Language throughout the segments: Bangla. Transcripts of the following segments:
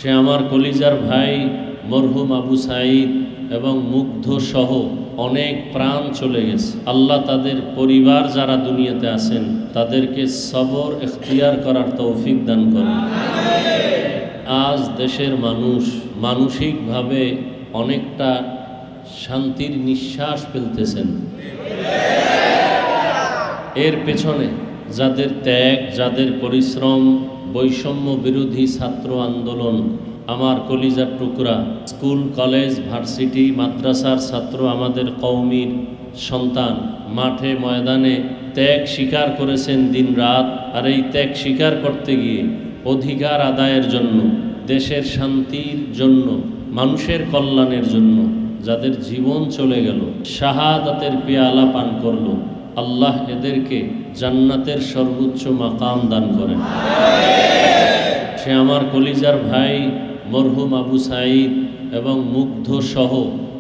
সে আমার কলিজার ভাই মরহুম আবু সাঈদ এবং মুগ্ধ সহ অনেক প্রাণ চলে গেছে। আল্লাহ তাদের পরিবার যারা দুনিয়াতে আছেন তাদেরকে সবর ইখতিয়ার করার তৌফিক দান করেন। আজ দেশের মানুষ মানসিকভাবে অনেকটা শান্তির নিঃশ্বাস ফেলতেছেন। এর পেছনে যাদের ত্যাগ, যাদের পরিশ্রম, বৈষম্য বিরোধী ছাত্র আন্দোলন, আমার কলিজার টুকরা স্কুল, কলেজ, ভার্সিটি, মাদ্রাসার ছাত্র, আমাদের কওমির সন্তান মাঠে ময়দানে ত্যাগ স্বীকার করেছেন দিন রাত। আর এই ত্যাগ স্বীকার করতে গিয়ে অধিকার আদায়ের জন্য, দেশের শান্তির জন্য, মানুষের কল্যাণের জন্য যাদের জীবন চলে গেল, শাহাদাতের পেয়ালা পান করল, আল্লাহ এদেরকে জান্নাতের সর্বোচ্চ মাকাম দান করেন। সে আমার কলিজার ভাই মরহুম আবু সাঈদ এবং মুগ্ধ সহ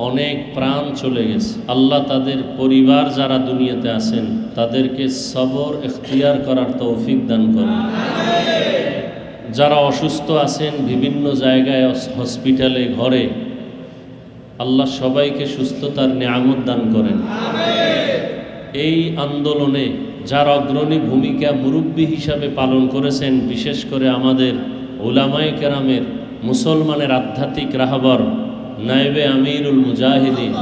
অনেক প্রাণ চলে গেছে। আল্লাহ তাদের পরিবার যারা দুনিয়াতে আছেন তাদেরকে সবর ইখতিয়ার করার তৌফিক দান করেন। যারা অসুস্থ আছেন বিভিন্ন জায়গায়, হসপিটালে, ঘরে, আল্লাহ সবাইকে সুস্থতার নিয়ামত দান করেন। এই আন্দোলনে যার অগ্রণী ভূমিকা মুরব্বী হিসাবে পালন করেছেন, বিশেষ করে আমাদের উলামায়ে কেরামের, মুসলমানের আধ্যাত্মিক রাহবার নায়েবে আমিরুল মুজাহিদিন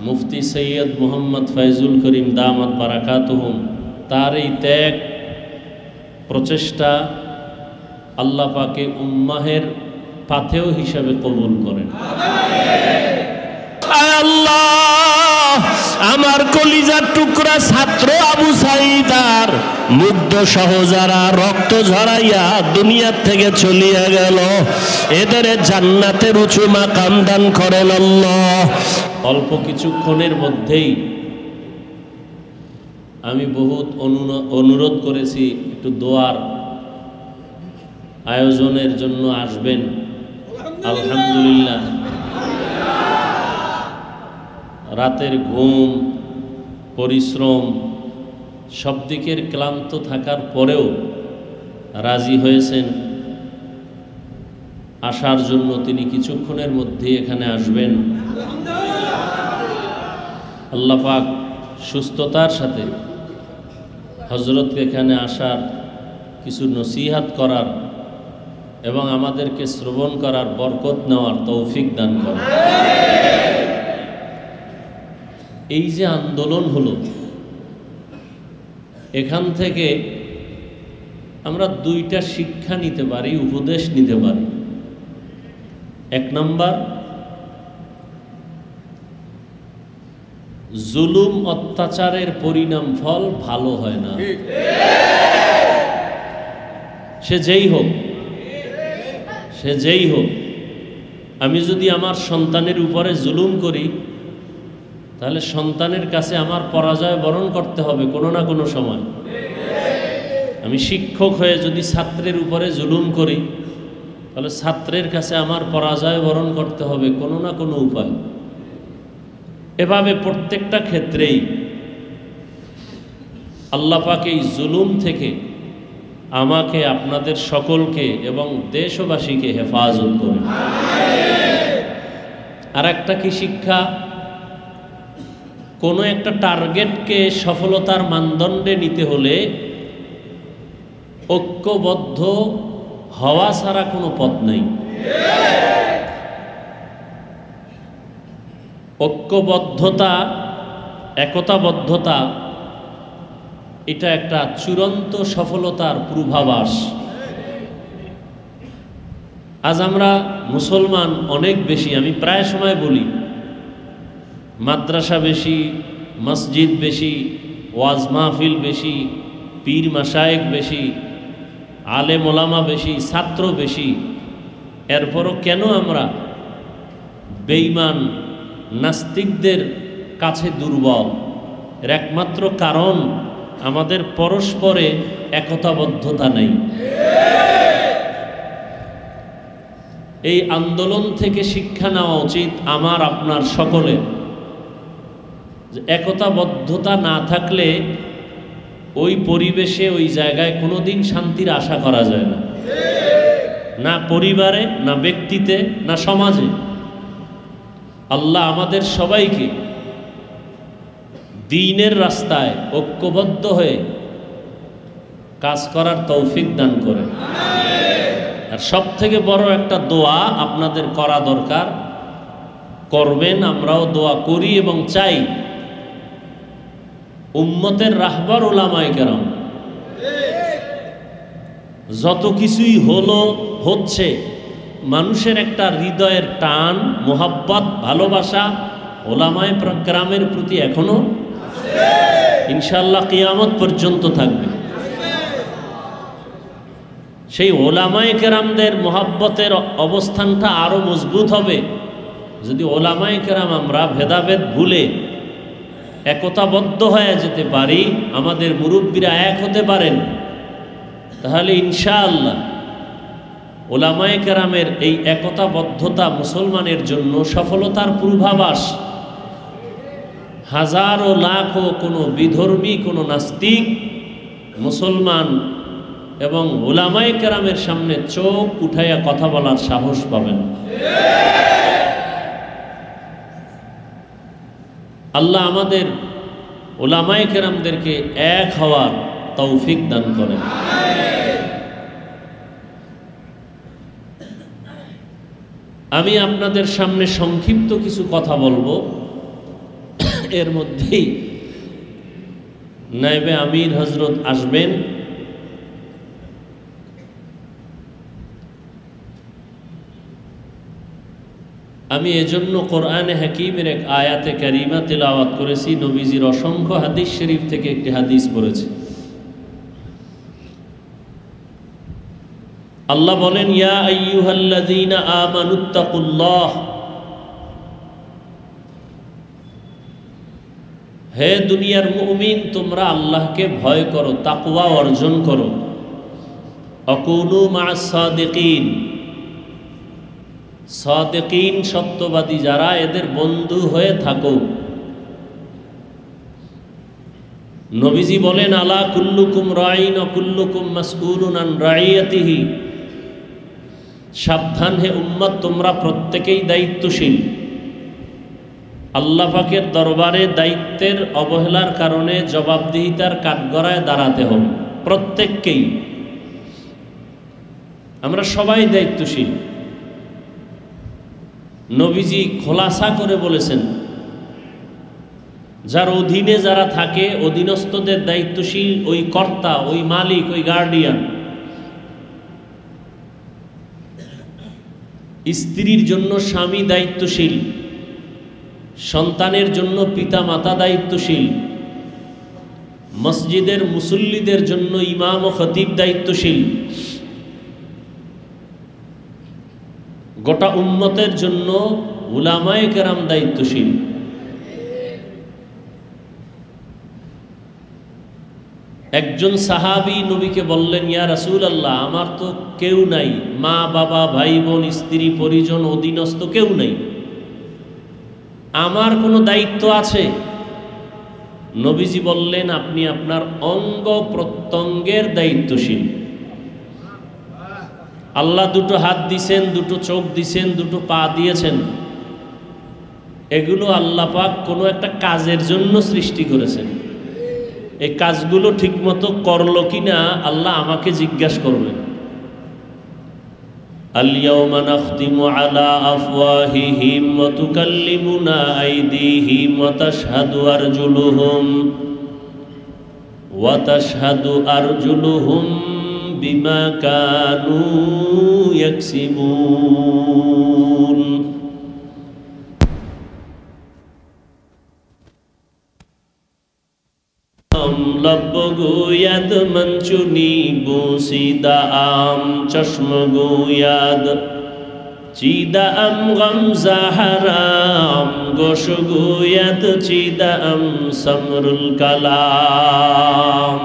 মুফতি সৈয়দ মুহাম্মদ ফয়জুল করিম দামাত বারাকাতুহুম, তার এই ত্যাগ প্রচেষ্টা আল্লাহ পাকে উম্মাহের পাথেয় হিসাবে কবুল করেন। আল্লাহ, আমার কলিজার টুকরা ছাত্র আবু সাঈদ আর মুগ্ধ সহ যারা রক্ত ঝরাইয়া দুনিয়ার থেকে চলিয়া গেল, এদের জান্নাতের উঁচু মাকাম দান করেন আল্লাহ। অল্প কিছুক্ষণের মধ্যেই আমি বহুত অনুরোধ করেছি একটু দোয়ার আয়োজনের জন্য আসবেন। আলহামদুলিল্লাহ, রাতের ঘুম, পরিশ্রম, সব দিকের ক্লান্ত থাকার পরেও রাজি হয়েছেন আসার জন্য। তিনি কিছুক্ষণের মধ্যে এখানে আসবেন। আল্লাহ পাক সুস্থতার সাথে হযরতকে এখানে আসার, কিছু নসিহাত করার এবং আমাদেরকে শ্রবণ করার, বরকত নেওয়ার তৌফিক দান করেন। এই যে আন্দোলন হলো, এখান থেকে আমরা দুইটা শিক্ষা নিতে পারি, উপদেশ নিতে পারি। এক নাম্বার, জুলুম অত্যাচারের পরিণাম ফল ভালো হয় না, সে যেই হোক, সে যেই হোক। আমি যদি আমার সন্তানের উপরে জুলুম করি তাহলে সন্তানের কাছে আমার পরাজয় বরণ করতে হবে কোনো না কোনো সময়। আমি শিক্ষক হয়ে যদি ছাত্রের উপরে জুলুম করি তাহলে ছাত্রের কাছে আমার পরাজয় বরণ করতে হবে কোনো না কোনো উপায়। এভাবে প্রত্যেকটা ক্ষেত্রেই আল্লাহ পাক এই জুলুম থেকে আমাকে, আপনাদের সকলকে এবং দেশবাসীকে হেফাজত করেন। আর একটা কি শিক্ষা, কোনো একটা টার্গেটকে সফলতার মানদণ্ডে নিতে হলে ঐক্যবদ্ধ হওয়া ছাড়া কোনো পথ নেই। ঐক্যবদ্ধতা, একতাবদ্ধতা, এটা একটা চূড়ান্ত সফলতার পূর্বাভাস। আজ আমরা মুসলমান অনেক বেশি, আমি প্রায় সময় বলি, মাদ্রাসা বেশি, মসজিদ বেশি, ওয়াজ মাহফিল বেশি, পীর মাশায়েখ বেশি, আলেম ওলামা বেশি, ছাত্র বেশি, এরপরও কেন আমরা বেঈমান নাস্তিকদের কাছে দুর্বল? এর একমাত্র কারণ আমাদের পরস্পরে একতাবদ্ধতা নেই। এই আন্দোলন থেকে শিক্ষা নেওয়া উচিত আমার, আপনার সকলের। একতাবদ্ধতা না থাকলে ওই পরিবেশে, ওই জায়গায় কোনোদিন শান্তির আশা করা যায় না। না পরিবারে, না ব্যক্তিতে, না সমাজে। আল্লাহ আমাদের সবাইকে দ্বীনের রাস্তায় ঐক্যবদ্ধ হয়ে কাজ করার তৌফিক দান করে। আর সব থেকে বড় একটা দোয়া আপনাদের করা দরকার, করবেন, আমরাও দোয়া করি এবং চাই, উম্মতের রাহবার উলামায়ে কেরাম যত কিছুই হচ্ছে, মানুষের একটা হৃদয়ের টান, মোহাব্বত, ভালোবাসা উলামায়ে কেরামের প্রতি এখনো ইনশাআল্লাহ কিয়ামত পর্যন্ত থাকবে। সেই উলামায়ে কেরামদের মোহাব্বতের অবস্থানটা আরো মজবুত হবে যদি উলামায়ে কেরাম আমরা ভেদাভেদ ভুলে একতাবদ্ধ হয়ে যেতে পারি, আমাদের মুরব্বীরা এক হতে পারেন, তাহলে ইনশাআল্লাহ উলামায়ে কেরামের এই একতাবদ্ধতা মুসলমানের জন্য সফলতার পূর্বাভাস। হাজারো লাখো কোনো বিধর্মী, কোনো নাস্তিক মুসলমান এবং উলামায়ে কেরামের সামনে চোখ উঠাইয়া কথা বলার সাহস পাবেন। আল্লাহ আমাদের উলামায়ে কেরামদেরকে এক হওয়ার তৌফিক দান করেন। আমি আপনাদের সামনে সংক্ষিপ্ত কিছু কথা বলবো, এর মধ্যেই নায়েবে আমির হযরত আসবেন। আমি এজন্য কোরআনে হাকিমের এক আয়াতে কারিমা তিলাওয়াত করেছি, নবীজির অসংখ্য হাদিস শরীফ থেকে একটি হাদিস পড়েছি। আল্লাহ বলেন, ইয়া আইয়ুহাল্লাযীনা আমানুত্তাকুল্লাহ, হে দুনিয়ার মুমিন, তোমরা আল্লাহকে ভয় করো, তাকওয়া অর্জন করো। আকুনু মা'আস সাদিকিন, সাদিকিন সত্যবাদী যারা, এদের বন্ধু হয়ে থাকো। নবীজি বলেন, আলা কুল্লুকুম রাঈন ওয়া কুল্লুকুম মাসউলুন আন রাইয়াতিহি, সাবধান হে উম্মত, তোমরা প্রত্যেকেই দায়িত্বশীল। আল্লাহ পাকের দরবারে দায়িত্বের অবহেলার কারণে জবাবদিহিতার কাঠগড়ায় দাঁড়াতে হবে প্রত্যেককেই। আমরা সবাই দায়িত্বশীল। নবীজি খোলাসা করে বলেছেন, যার অধীনে যারা থাকে, অধীনস্থদের দায়িত্বশীল ওই কর্তা, ওই মালিক, ওই গার্ডিয়ান। স্ত্রীর জন্য স্বামী দায়িত্বশীল, সন্তানের জন্য পিতা মাতা দায়িত্বশীল, মসজিদের মুসল্লিদের জন্য ইমাম ও খতিব দায়িত্বশীল, গোটা উম্মতের জন্য উলামায়ে কেরাম দায়িত্বশীল। একজন সাহাবী নবীকে বললেন, ইয়া রাসূলুল্লাহ, আমার তো কেউ নাই, মা বাবা ভাই বোন স্ত্রী পরিজন অধীনস্থ কেউ নাই, আমার কোনো দায়িত্ব আছে? নবীজি বললেন, আপনি আপনার অঙ্গ প্রত্যঙ্গের দায়িত্বশীল। আল্লাহ দুটো হাত দিয়েছেন, দুটো চোখ দিয়েছেন, দুটো পা দিয়েছেন, এগুলো আল্লাহ পাক কোনো একটা কাজের জন্য সৃষ্টি করেছেন। এই কাজগুলো ঠিকমতো করলো কিনা আল্লাহ আমাকে জিজ্ঞাসা করবেন। আল-ইয়াওমা নাখতিমু আলা আফওয়াহিহিম ওয়া তুকাল্লিমুনা আইদিহিম ওয়া তাশহাদু আরজুলুহুম বিমা কানু ইয়াকসিবুন। লব গোয়াদ মঞ্চুনি বুসিদা আম চশম গোয়াদ চিদা আম গম জাহারাম গোশ গোয়াদ চিদা আম সমরুল কালাম।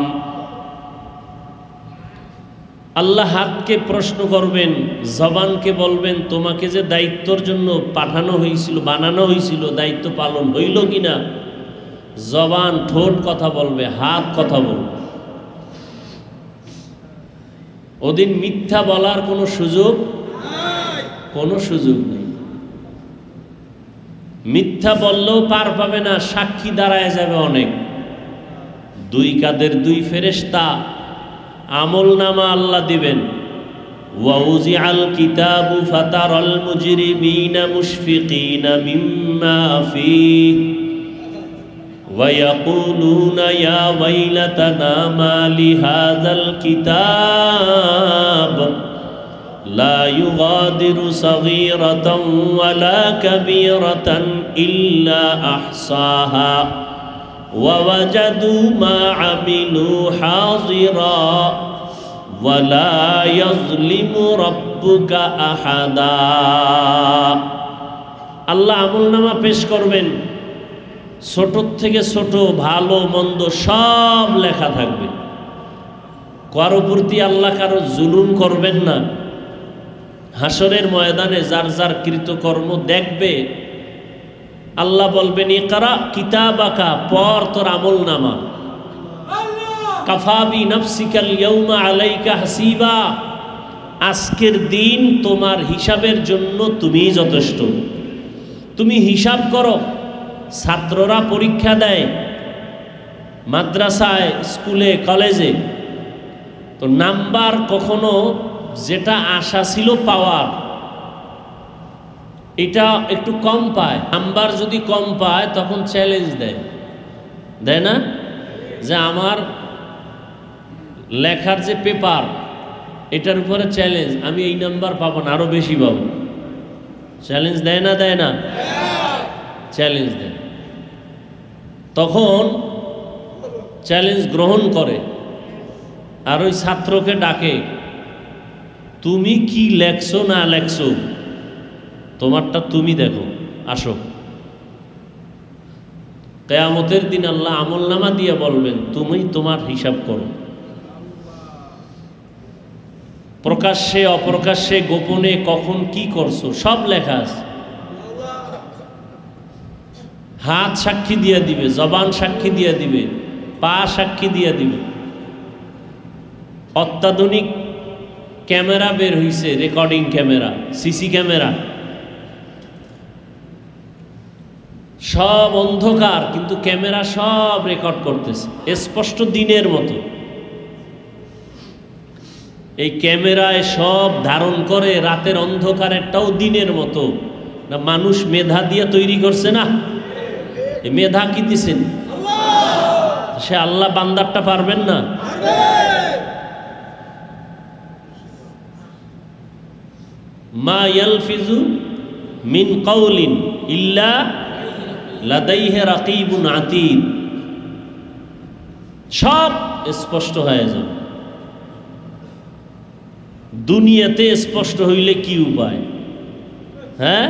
আল্লাহ হাতকে প্রশ্ন করবেন, জবানকে বলবেন, তোমাকে যে দায়িত্বর জন্য পাঠানো হয়েছিল, বানানো হয়েছিল, দায়িত্ব পালন হইল কিনা? জবান ঠোঁট কথা বলবে, হাত কথা বলবে। ওদিন মিথ্যা বলার কোনো সুযোগ নেই। মিথ্যা বললেও পার পাবে না, সাক্ষী দাঁড়ায় যাবে অনেক। দুই কাদের দুই ফেরেশতা আমল নামা আল্লাহ দিবেন। ওয়াউজিআল কিতাবু ফাতারাল মুজরিমিনা মুশফিকিনা মিম্মা ফীহি ويقولون يا ويلتنا ما لهذا الكتاب لا يغادر صغيرة ولا كبيرة إلا أحصاها ووجدوا ما عملوا حاضرا ولا يظلم ربك أحدا। আল্লাহ আমলনামা পেশ করবেন, ছোট থেকে ছোট ভালো মন্দ সব লেখা থাকবে। কারো প্রতি আল্লাহ কারো জুলুম করবেন না। হাসরের ময়দানে যার যার কৃতকর্ম দেখবে, আল্লাহ বলবেন ইকরা কিতাবাকা, পড় তোর আমলনামা। কাফা বি নাফসিকাল ইয়াউমা আলাইকা হাসিবা, আজকের দিন তোমার হিসাবের জন্য তুমিই যথেষ্ট। তুমি হিসাব করো। ছাত্ররা পরীক্ষা দেয় মাদ্রাসায়, স্কুলে, কলেজে, তো নাম্বার কখনো যেটা আশা ছিল পাওয়ার, এটা একটু কম পায়। নাম্বার যদি কম পায় তখন চ্যালেঞ্জ দেয় না, যে আমার লেখার যে পেপার এটার উপরে চ্যালেঞ্জ, আমি এই নাম্বার পাবো না, আরো বেশি পাবো। চ্যালেঞ্জ দেয় না? চ্যালেঞ্জ দেয়। তখন চ্যালেঞ্জ গ্রহণ করে আর ওই ছাত্রকে ডাকে, তুমি কি লেখছো না লেখছো তোমারটা তুমি দেখো, আসো। কিয়ামতের দিন আল্লাহ আমলনামা দিয়ে বলবেন তুমি তোমার হিসাব করো। প্রকাশ্যে অপ্রকাশ্যে গোপনে কখন কি করছো সব লেখা আছে। হাত সাক্ষী দিয়ে দিবে, জবান সাক্ষী দিয়ে দিবে, পা সাক্ষী দিয়ে দিবে। অত্যাধুনিক ক্যামেরা বের হইছে, রেকর্ডিং ক্যামেরা, সিসি ক্যামেরা, সব অন্ধকার কিন্তু ক্যামেরা সব রেকর্ড করতেছে স্পষ্ট দিনের মতো। এই ক্যামেরায় সব ধারণ করে, রাতের অন্ধকারেরটাও দিনের মতো। না মানুষ মেধা দিয়ে তৈরি করছে না? মেধা কি দিছেন? সে আল্লাহ বান্দারটা পারবেন না? মা ইয়ালফিজু মিন কাউলিন ইল্লা লাদাইহি রাকিবুন আতীদ, সব স্পষ্ট হয়ে যাবে। দুনিয়াতে স্পষ্ট হইলে কি উপায়? হ্যাঁ,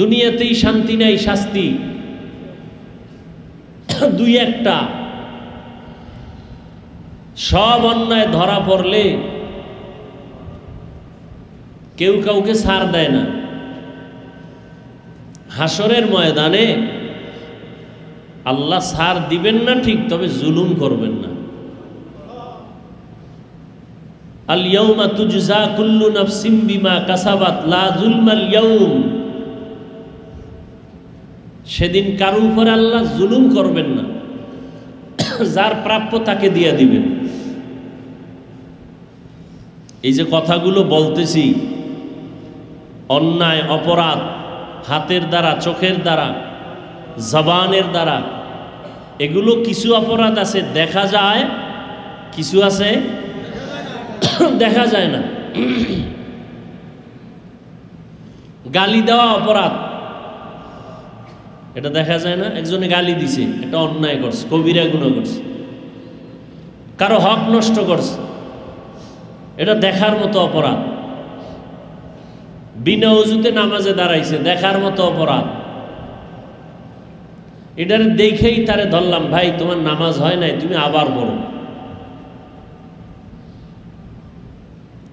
দুনিয়াতেই শান্তি নাই, শাস্তি দুই একটা। সব অন্যায় ধরা পড়লে কেউ কাউকে ছাড় দেয় না। হাসরের ময়দানে আল্লাহ ছাড় দিবেন না ঠিক, তবে জুলুম করবেন না। আল ইয়াউমা তুজজা কুল্লু নাফসিম বিমা কাসাবাত লা যুলমাল ইয়াউম, সেদিন কারো উপরে আল্লাহ জুলুম করবেন না, যার প্রাপ্য তাকে দিয়ে দিবেন। এই যে কথাগুলো বলতেছি, অন্যায় অপরাধ হাতের দ্বারা, চোখের দ্বারা, জবানের দ্বারা, এগুলো কিছু অপরাধ আছে দেখা যায়, কিছু আছে দেখা যায় না। গালি দেওয়া অপরাধ, এটা দেখা যায় না। একজনে গালি দিছে, এটা অন্যায় করছে, কবিরা গুনাহ করছে, কারো হক নষ্ট করছে, এটা দেখার মতো অপরাধ। বিনা ওযুতে নামাজে দাঁড়াইছে, দেখার মতো অপরাধ। এটার দেখেই তারে ধরলাম, ভাই তোমার নামাজ হয় নাই, তুমি আবার পড়ো।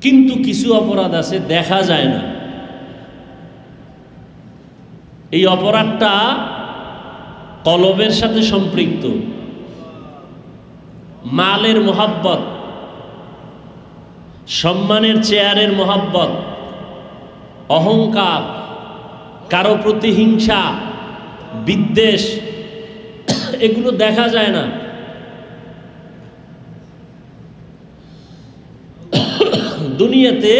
কিন্তু কিছু অপরাধ আছে দেখা যায় না। এই অপরাধটা কলবের সাথে সম্পৃক্ত। মালের মোহাব্বত, সম্মানের চেয়ারের মহব্বত, অহংকার, কারো প্রতি হিংসা, বিদ্বেষ, এগুলো দেখা যায় না। দুনিয়াতে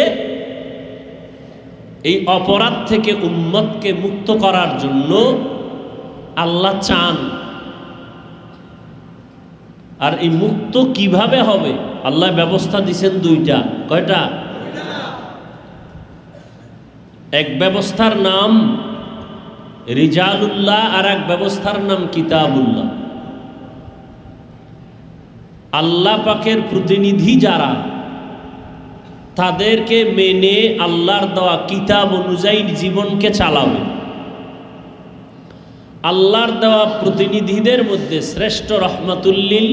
এই অপরাধ থেকে উম্মতকে মুক্ত করার জন্য আল্লাহ চান। আর এই মুক্ত কিভাবে হবে? আল্লাহ ব্যবস্থা দিয়েছেন দুইটা। কয়টা? এক ব্যবস্থার নাম রিজালুল্লাহ, আর এক ব্যবস্থার নাম কিতাবুল্লাহ। আল্লাহ পাকের প্রতিনিধি যারা, তাদেরকে মেনে আল্লাহর দেওয়া কিতাব অনুযায়ী জীবনকে চালাবে। আল্লাহর দেওয়া প্রতিনিধিদের মধ্যে শ্রেষ্ঠ রহমাতুল্লিল,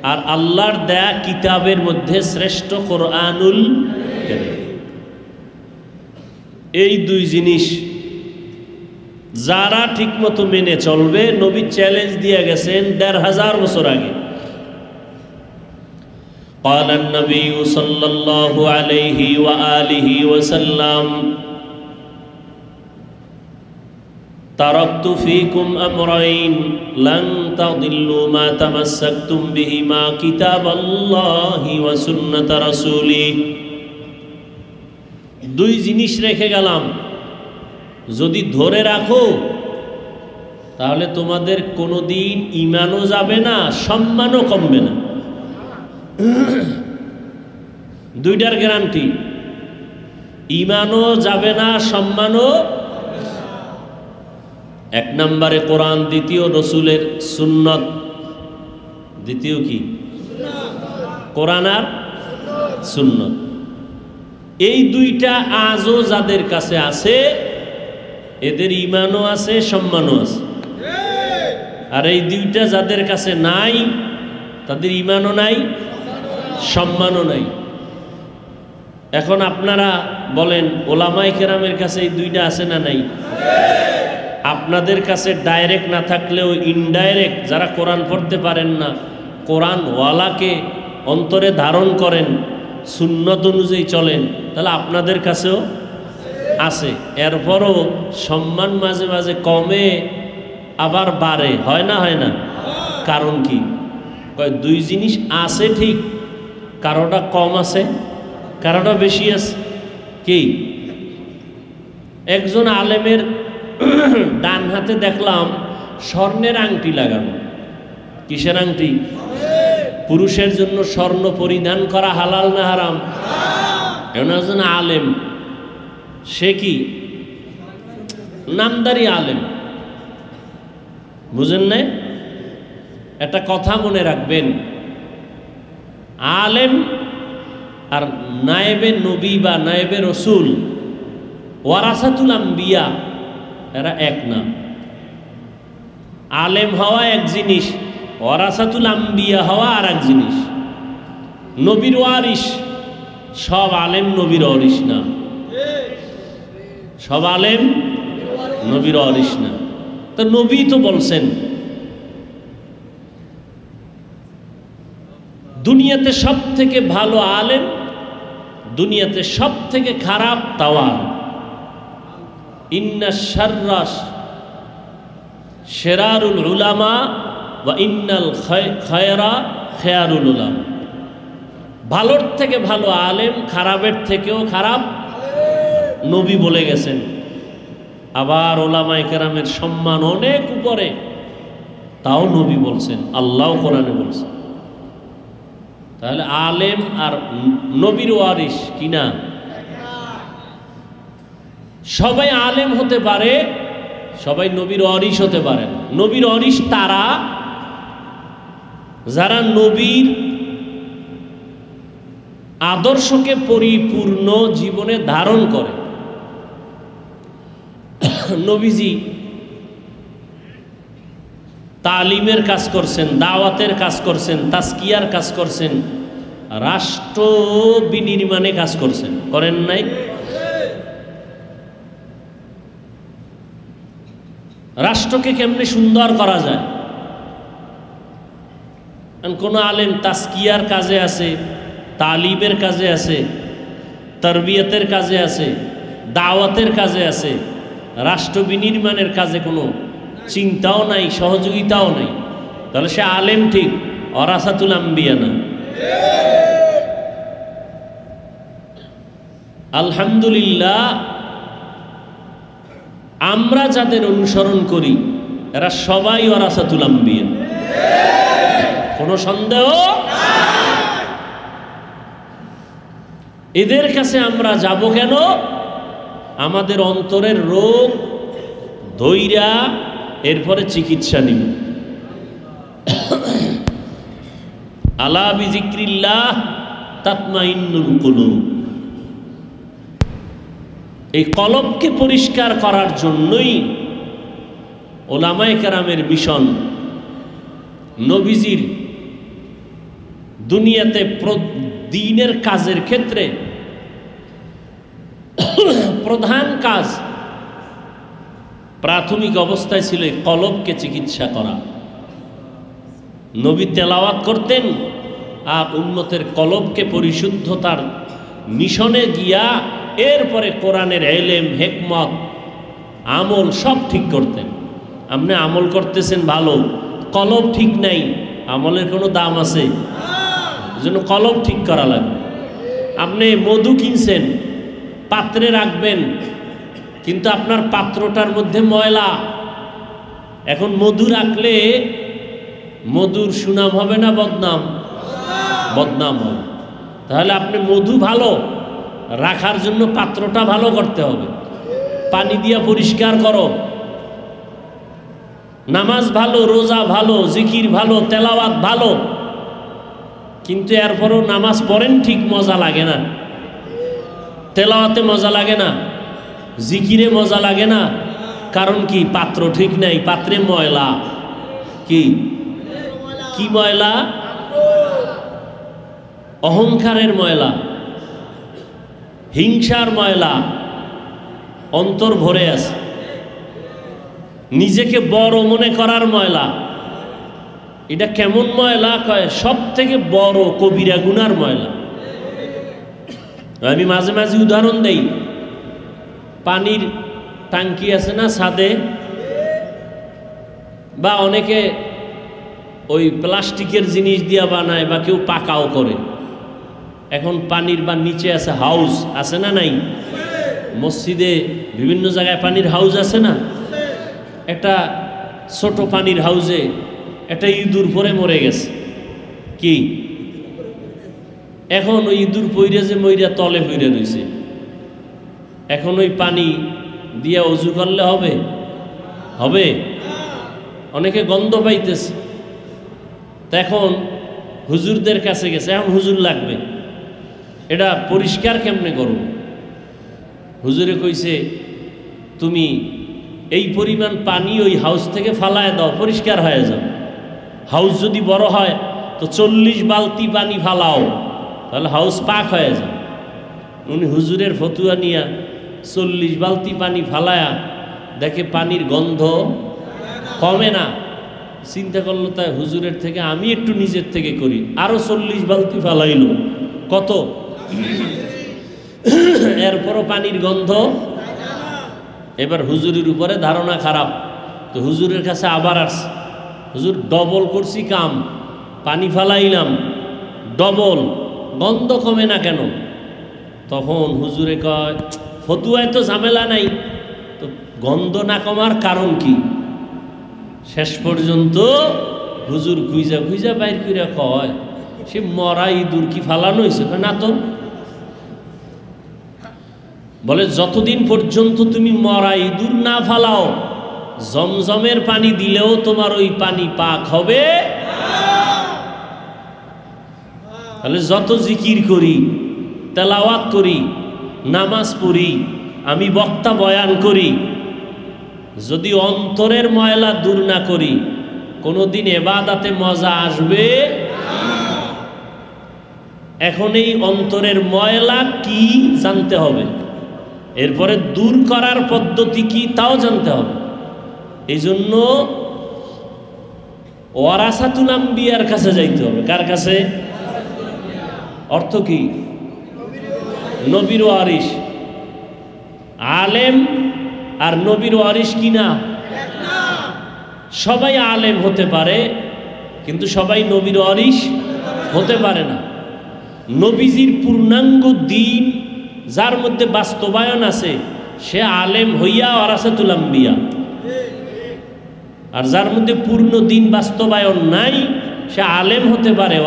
আর আল্লাহর দেয়া কিতাবের মধ্যে শ্রেষ্ঠ কোরআনুল কারীম। এই দুই জিনিস যারা ঠিকমতো মেনে চলবে, নবী চ্যালেঞ্জ দিয়ে গেছেন ১৫০০ বছর আগে। قال النبي صلى الله عليه وآله وسلم تركت فيكم أمرين لن تضلوا ما تمسكتم بهما كتاب الله وسنة رسوله। দুই জিনিস রেখে গেলাম, যদি ধরে রাখো তাহলে তোমাদের কোনোদিন ঈমানও যাবে না, সম্মানও কমবে না। দুইটার গ্যারান্টি, ঈমানও যাবে না, সম্মানও। এক নম্বরে কোরআন, দ্বিতীয় রসুলের সুন্নত। দ্বিতীয় কি? কোরআন আর সুন্নত। এই দুইটা আজও যাদের কাছে আছে, এদের ঈমানও আছে, সম্মানও আছে। আর এই দুইটা যাদের কাছে নাই, তাদের ঈমানও নাই, সম্মানও নাই। এখন আপনারা বলেন, ওলামায়ে কেরামের কাছে এই দুইটা আছে না নাই? আপনাদের কাছে ডাইরেক্ট না থাকলেও ইনডাইরেক্ট, যারা কোরআন পড়তে পারেন না, কোরআন ওয়ালাকে অন্তরে ধারণ করেন, সুন্নত অনুযায়ী চলেন, তাহলে আপনাদের কাছেও আছে। এরপরও সম্মান মাঝে মাঝে কমে আবার বাড়ে, হয় না? হয় না? কারণ কি? কয় দুই জিনিস আছে ঠিক, কারোটা কম আছে, কারোটা বেশি আছে। কি? একজন আলেমের ডান হাতে দেখলাম স্বর্ণের আংটি লাগানো। কিসের আংটি? পুরুষের জন্য স্বর্ণ পরিধান করা হালাল না হারাম? একজন আলেম, সে কি নামদারি আলেম, বুঝেন না? একটা কথা মনে রাখবেন, আলেম আর নায়েবে নবী বা নায়েবে রসুল, ওয়ারাসাতুল আম্বিয়া, এরা এক না। আলেম হওয়া এক জিনিস, ওয়ারাসাতুল আম্বিয়া হওয়া আর এক জিনিস। নবীর ওয়ারিস, সব আলেম নবীর ওয়ারিস না, সব আলেম নবীর ওয়ারিস না। তো নবী তো বলছেন, দুনিয়াতে সব থেকে ভালো আলেম, দুনিয়াতে সব থেকে খারাপ তাওয়াল। ইন্না শাররাস শিরারুল উলামা ওয়া ইন্নাল খায়রা খায়রুল উলামা। ভালোর থেকে ভালো আলেম, খারাপের থেকেও খারাপ নবী বলে গেছেন। আবার ওলামায়ে কেরামের সম্মান অনেক উপরে, তাও নবী বলছেন, আল্লাহ কোরআনে বলছেন। তাহলে আলেম আর নবীর ওয়ারিস কিনা? সবাই আলেম হতে পারে, সবাই নবীর ওয়ারিস হতে পারে। নবীর ওয়ারিস তারা যারা নবীর আদর্শকে পরিপূর্ণ জীবনে ধারণ করে। নবীজি তালিমের কাজ করছেন, দাওয়াতের কাজ করছেন, তাজকিয়ার কাজ করছেন, রাষ্ট্র বিনির্মাণে কাজ করছেন, করেন নাই? রাষ্ট্রকে কেমনে সুন্দর করা যায়। কোন আলেম তাজকিয়ার কাজে আছে, তালিমের কাজে আছে, তরবিয়তের কাজে আছে, দাওয়াতের কাজে আছে, রাষ্ট্র বিনির্মাণের কাজে কোনো চিন্তাও নাই, সহযোগিতাও নাই, তাহলে সে আলেম ঠিক, ওরাসাতুল আম্বিয়া না। আলহামদুলিল্লাহ, আমরা যাদের অনুসরণ করি এরা সবাই ওরাসাতুল আম্বিয়া, কোনো সন্দেহ। এদের কাছে আমরা যাব কেন? আমাদের অন্তরের রোগ ধৈর্য, এরপরে চিকিৎসা নিব। আলা বিযিক্রিল্লাহ তাতমাইন্নুল কুলুব। এই কলবকে পরিষ্কার করার জন্যই ওলামায়ে কেরামের মিশন। নবীজির দুনিয়াতে দ্বীনের কাজের ক্ষেত্রে প্রধান কাজ প্রাথমিক অবস্থায় ছিল এই কলবকে চিকিৎসা করা। নবী তেলাওয়াত করতেন আর উম্মতের কলবকে পরিশুদ্ধতার মিশনে গিয়া এরপরে কোরআনের ইলম, হিকমত, আমল সব ঠিক করতেন। আপনি আমল করতেছেন ভালো, কলব ঠিক নাই, আমলের কোনো দাম আছে? এজন্য কলব ঠিক করা লাগবে। আপনি মধু কিনছেন, পাত্রে রাখবেন, কিন্তু আপনার পাত্রটার মধ্যে ময়লা। এখন মধু রাখলে মধুর সুনাম হবে না বদনাম? বদনাম হবে। তাহলে আপনি মধু ভালো রাখার জন্য পাত্রটা ভালো করতে হবে, পানি দিয়া পরিষ্কার করো। নামাজ ভালো, রোজা ভালো, জিকির ভালো, তেলাওয়াত ভালো, কিন্তু এরপরও নামাজ পড়েন ঠিক, মজা লাগে না, তেলাওয়াতে মজা লাগে না, জিকিরে মজা লাগে না। কারণ কি? পাত্র ঠিক নাই, পাত্রে ময়লা। কি কি ময়লা? অহংকারের ময়লা, হিংসার ময়লা অন্তর ভরে আছে, নিজেকে বড় মনে করার ময়লা। এটা কেমন ময়লা? কয় সব থেকে বড় কবিরা গুনার ময়লা। আমি মাঝে মাঝে উদাহরণ দেই। পানির টাঙ্কি আছে না ছাদে, বা অনেকে ওই প্লাস্টিকের জিনিস দিয়া বানায়, বা কেউ পাকাও করে। এখন পানির বা নিচে আছে হাউস, আছে না নাই? মসজিদে বিভিন্ন জায়গায় পানির হাউস আছে না? একটা ছোট পানির হাউসে একটা ইঁদুর পরে মরে গেছে। কি এখন ওই ইঁদুর পইরে যে মইরা তলে পইরে রয়েছে, এখন ওই পানি দিয়া অজু করলে হবে? হবে? অনেকে গন্ধ পাইতেছে। তা এখন হুজুরদের কাছে গেছে, এখন হুজুর লাগবে, এটা পরিষ্কার কেমনে করব? হুজুরে কইছে তুমি এই পরিমাণ পানি ওই হাউস থেকে ফালায় দাও, পরিষ্কার হয়ে যাও। হাউস যদি বড় হয় তো 40 বালতি পানি ফালাও, তাহলে হাউস পাক হয়ে যায়। উনি হুজুরের ফতুয়া নিয়া 40 বালতি পানি ফালায়া দেখে পানির গন্ধ কমে না। চিন্তা করলো তাই হুজুরের থেকে আমি একটু নিজের থেকে করি, আরো 40 বালতি ফালাইল। কত? এরপরও পানির গন্ধ। এবার হুজুরের উপরে ধারণা খারাপ, তো হুজুরের কাছে আবার আসছে, হুজুর ডবল করছি কাম, পানি ফালাইলাম ডবল, গন্ধ কমে না কেন? তখন হুজুরে কয় ফতুয়ায় তো ঝামেলা নাই, তো গন্ধ না কমার কারণ কি? শেষ পর্যন্ত হুজুর খুঁজা খুঁজা বাইর করে কয় সে মরা ইঁদুর কি ফালানো হয়েছে না তো। বলে যতদিন পর্যন্ত তুমি মরা ইঁদুর না ফালাও, জমজমের পানি দিলেও তোমার ওই পানি পাক হবে। তাহলে যত জিকির করি, তেলাওয়াত করি, নামাজ পড়ি, আমি বক্তা বয়ান করি, যদি অন্তরের ময়লা দূর না করি, কোনোদিন ইবাদতে মজা আসবে? এখন এই অন্তরের ময়লা কি জানতে হবে, এরপরে দূর করার পদ্ধতি কি তাও জানতে হবে। এই জন্য ওয়ারাসাতুল আম্বিয়ার কাছে যাইতে হবে। কার কাছে? অর্থ কি? নবীর ওয়ারিস। আলেম আর নবীর ওয়ারিস কি না? সবাই আলেম হতে পারে, কিন্তু সবাই নবীর ওয়ারিস হতে পারে না। নবীজির পূর্ণাঙ্গ দ্বীন যার মধ্যে বাস্তবায়ন আছে সে আলেম হইয়া ওয়ারাসাতুল আম্বিয়া, আর যার মধ্যে পূর্ণ দ্বীন বাস্তবায়ন নাই সে আলেম হতে পারে।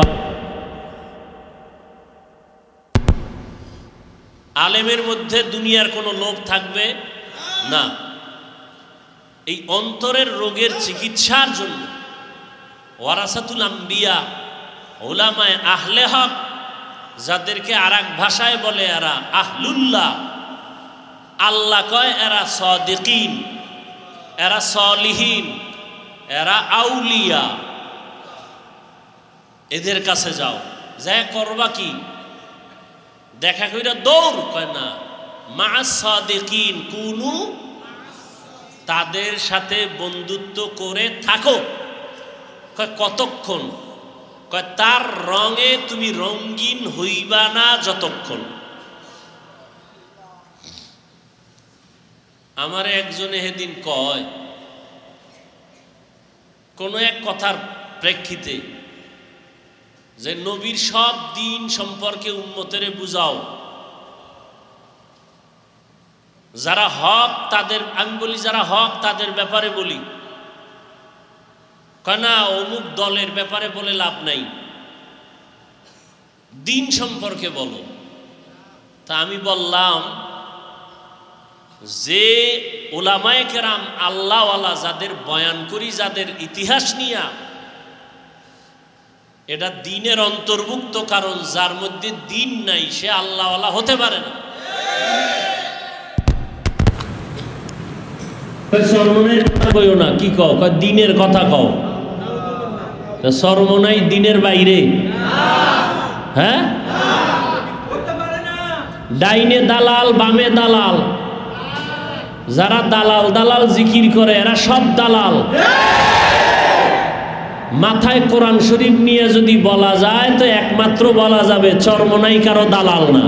আলেমের মধ্যে দুনিয়ার কোনো লোভ থাকবে না। এই অন্তরের রোগের চিকিৎসার জন্য ওয়ারাসাতুল আম্বিয়া, উলামায়ে আহলে হক, যাদেরকে আরেক ভাষায় বলে এরা আহলুল্লাহ, আল্লাহ কয় এরা সাদিকিন, এরা সলিহিন, এরা আউলিয়া। এদের কাছে যাও, যা করবা কি? দেখা কইরা দৌড়, কয় না, মা সাদিকিন কুনু, তাদের সাথে বন্ধুত্ব করে থাকো। কয় কতক্ষণ? কয় তার রঙে তুমি রঙিন হইবা না যতক্ষণ। আমার একজনে সেদিন কয়, কোন এক কথার প্রেক্ষিতে, যে নবীর সব দিন সম্পর্কে উম্মতেরে বুঝাও, যারা হক তাদের, আমি বলি যারা হক তাদের ব্যাপারে বলি। কেনা অমুক দলের ব্যাপারে বলে লাভ নাই, দিন সম্পর্কে বলো। তা আমি বললাম, যে ওলামায়ে কেরাম আল্লাহওয়ালা যাদের বয়ান করি, যাদের ইতিহাস নিয়া, এটা দিনের অন্তর্ভুক্ত। কারণ যার মধ্যে দিন নাই সে আল্লাহওয়ালা হতে পারে না। সরমনের কথা কইও না, কি কও? দিনের কথা কও। সরমনাই দিনের বাইরে? হ্যাঁ, ডাইনে দালাল বামে দালাল, যারা দালাল দালাল জিকির করে এরা সব দালাল। মাথায় কোরআন শরীফ নিয়ে যদি বলা যায় তো একমাত্র বলা যাবে চরমনাই কারো দালাল না।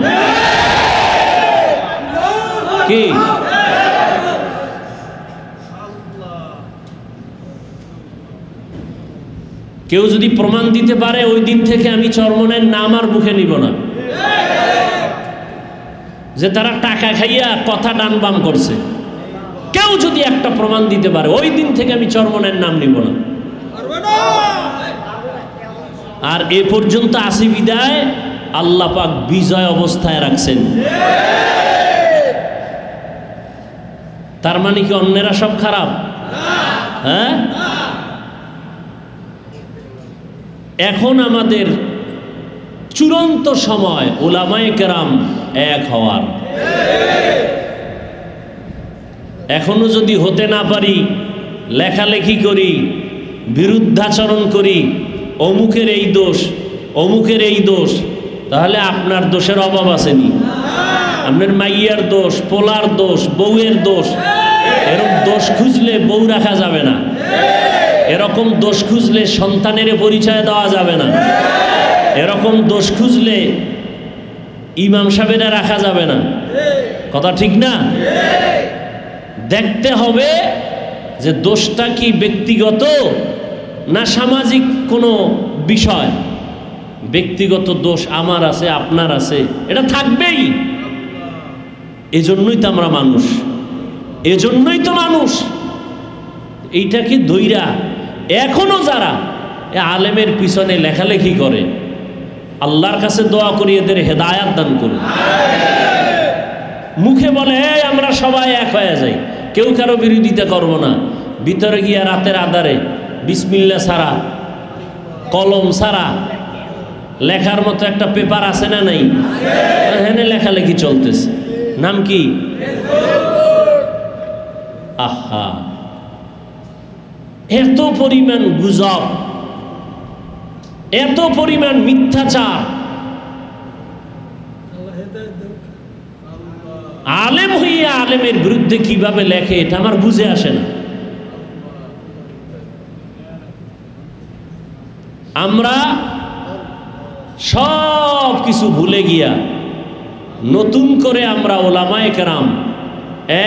কি কেউ যদি প্রমাণ দিতে পারে, ওই দিন থেকে আমি চরমনের নাম আর মুখে নিব না। যে তারা টাকা খাইয়া কথা ডান বাম করছে, কেউ যদি একটা প্রমাণ দিতে পারে, ওই দিন থেকে আমি চরমনের নাম নিব না। আর এ পর্যন্ত আসি বিদায় আল্লাহ পাক বিজয় অবস্থায় রাখছেন। তার মানে কি অন্যেরা সব খারাপ? হ্যাঁ, এখন আমাদের চূড়ান্ত সময় উলামায়ে কেরাম এক হওয়ার। এখনো যদি হতে না পারি, লেখালেখি করি, বিরুদ্ধাচরণ করি, অমুকের এই দোষ অমুকের এই দোষ, তাহলে আপনার দোষের অভাব আসেনি। আপনার মাইয়ার দোষ, পোলার দোষ, বউয়ের দোষ, এরকম দোষ খুঁজলে বউ রাখা যাবে না। এরকম দোষ খুঁজলে সন্তানের পরিচয় দেওয়া যাবে না। এরকম দোষ খুঁজলে ইমাম সাহেবেরা রাখা যাবে না। কথা ঠিক না? দেখতে হবে যে দোষটা কি ব্যক্তিগত না সামাজিক কোনো বিষয়। ব্যক্তিগত দোষ আমার আছে, আপনার আছে, এটা থাকবেই। এজন্যই তো আমরা মানুষ, এজন্যই তো মানুষ। এইটাকে ধইরা এখনো যারা আলেমের পিছনে লেখালেখি করে, আল্লাহর কাছে দোয়া করি এদের হেদায়াত দান করুন। মুখে বলে আমরা সবাই এক হয়ে যাই, কেউ কারো বিরোধিতা করব না, ভিতরে গিয়া রাতের আধারে বিসমিল্লাহ ছাড়া, কলম ছাড়া লেখার মতো একটা পেপার আছে না নাই? এখানে লেখালেখি চলতেছে। নাম কি? আহা, এত পরিমাণ গুজব, এত পরিমাণ মিথ্যাচার। আলেম হইয়া আলেমের বিরুদ্ধে কিভাবে লেখে এটা আমার বুঝে আসে না। আমরা সব কিছু ভুলে গিয়া নতুন করে আমরা ওলামায়ে কেরাম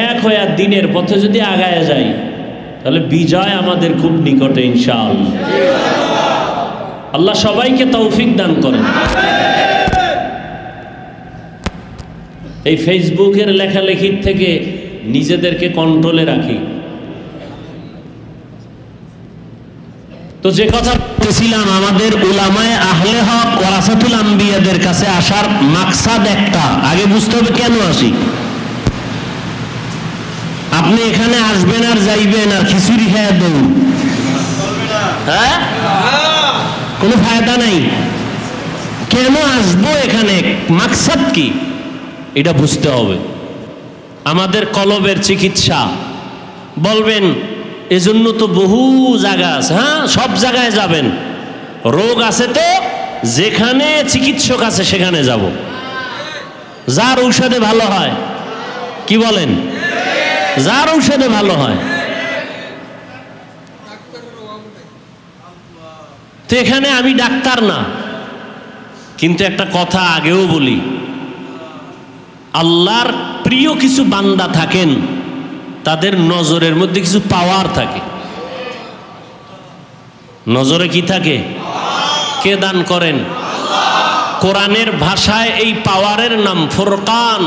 এক হয়ে দিনের পথে যদি আগায় যাই, তাহলে বিজয় আমাদের খুব নিকটে ইনশাআল্লাহ। আল্লাহ সবাইকে তৌফিক দান করেন। এই ফেসবুকের লেখালেখির থেকে নিজেদেরকে কন্ট্রোলে রাখি। তো যে কথা বলছিলাম, আমাদের উলামায়ে আহলে হক ওয়ারাসাতুল আম্বিয়াদের কাছে আসার মাকসাদ একটা, আগে বুঝতে হবে কেন আসি। আপনি এখানে আসবেন আর যাইবেন আর খিচুড়ি খেয়ে দৌড়, হ্যাঁ, কোনো ফায়দা নাই। কেন আসবো এখানে, মাকসাদ কি, এটা বুঝতে হবে। আমাদের কলবের চিকিৎসা বলবেন, এজন্য তো বহু জায়গা আছে। হ্যাঁ, সব জায়গায় যাবেন, রোগ আছে তো যেখানে চিকিৎসক আছে সেখানে যাব, যার ঔষধে ভালো হয়। কি বলেন? যার ঔষধে ভালো হয়। তো এখানে আমি ডাক্তার না, কিন্তু একটা কথা আগেও বলি, আল্লাহর প্রিয় কিছু বান্দা থাকেন, তাদের নজরের মধ্যে কিছু পাওয়ার থাকে। নজরে কি থাকে? কে দান করেন? কোরআনের ভাষায় এই পাওয়ারের নাম ফুরকান,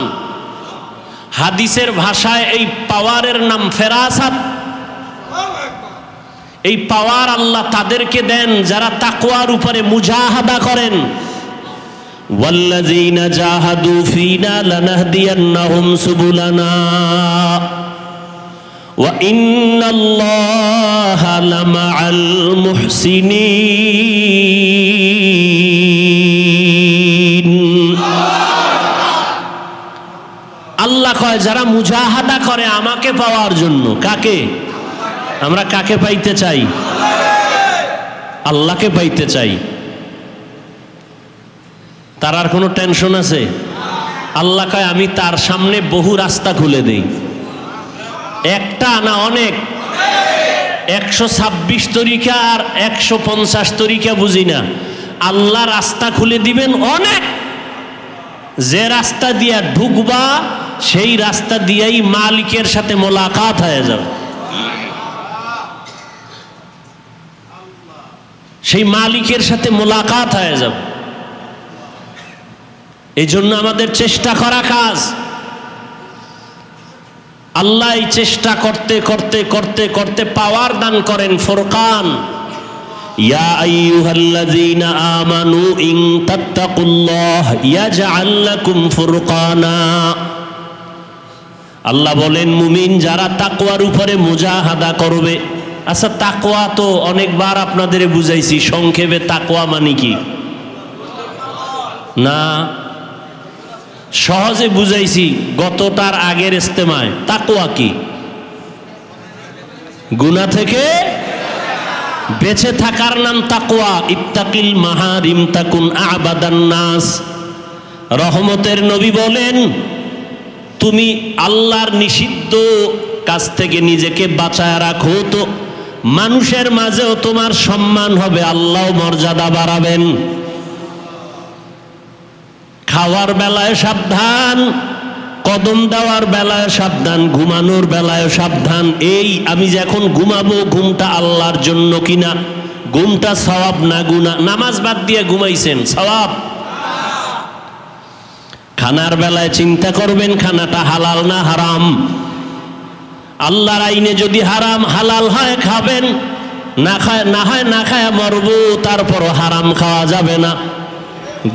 হাদিসের ভাষায় এই পাওয়ারের নাম ফেরাসাত। এই পাওয়ার আল্লাহ তাদেরকে দেন যারা তাকওয়ার উপরে মুজাহাদা করেন। ওয়াল্লাযীনা জাহাদু ফীনা লানাহদিয়ান্নাহুম সুবুলানা ওয়া ইন্নাল্লাহা লামাআল মুহসিনিন। আল্লাহ কয় যারা মুজাহাদা করে আমাকে পাওয়ার জন্য। কাকে? আমরা কাকে পাইতে চাই? আল্লাহকে পাইতে চাই। তার আর কোনো টেনশন আছে? আল্লাহ কয় আমি তার সামনে বহু রাস্তা খুলে দেই। একটা না, অনেক। 126 তরিকা আর 150 তরিকা বুঝি না, আল্লাহ রাস্তা খুলে দিবেন অনেক। যে রাস্তা দিয়া ঢুকবা সেই রাস্তা দিয়েই মালিকের সাথে মোলাকাত হয়ে যাবে। সেই মালিকের সাথে মোলাকাত হয়ে যাবে। এই জন্য আমাদের চেষ্টা করা কাজ। আল্লাহ এই চেষ্টা করতে করতে করতে করতে পাওয়ার দান করেন ফুরকান। ইয়া আইয়ুহাল্লাযীনা আমানু ইন তাত্তাকুল্লাহ ইয়াজআল লাকুম ফুরকানা। আল্লাহ বলেন, মুমিন যারা তাকওয়ার উপরে মুজাহাদা করবে। আচ্ছা, তাকওয়া তো অনেকবার আপনাদের বুঝাইছি, সংক্ষেপে তাকওয়া মানে কি না, সহজে বুঝাইছি গতটার আগের ইস্তেমায়। তাকওয়া কি? গুনাহ থেকে বেঁচে থাকার নাম তাকওয়া। ইত্তাকিল মাহারিম তাকুন আবাদান নাস। রহমতের নবী বলেন, তুমি আল্লাহর নিষিদ্ধ কাজ থেকে নিজেকে বাঁচায় রাখো, তো মানুষের মাঝেও তোমার সম্মান হবে, আল্লাহ মর্যাদা বাড়াবেন। খাওয়ার বেলায় সাবধান, কদম দেওয়ার বেলায় সাবধান, ঘুমানোর বেলায় সাবধান। এই আমি যখন ঘুমাবো, ঘুমটা আল্লাহর জন্য কিনা, ঘুমটা সওয়াব না গুনাহ। নামাজ বাদ দিয়ে ঘুমাইছেন, সওয়াব। খানার বেলায় চিন্তা করবেন খানাটা হালাল না হারাম। আল্লাহর আইনে যদি হারাম হালাল হয় খাবেন, না খায় না হয় না খায় মরবো, তারপরও হারাম খাওয়া যাবে না।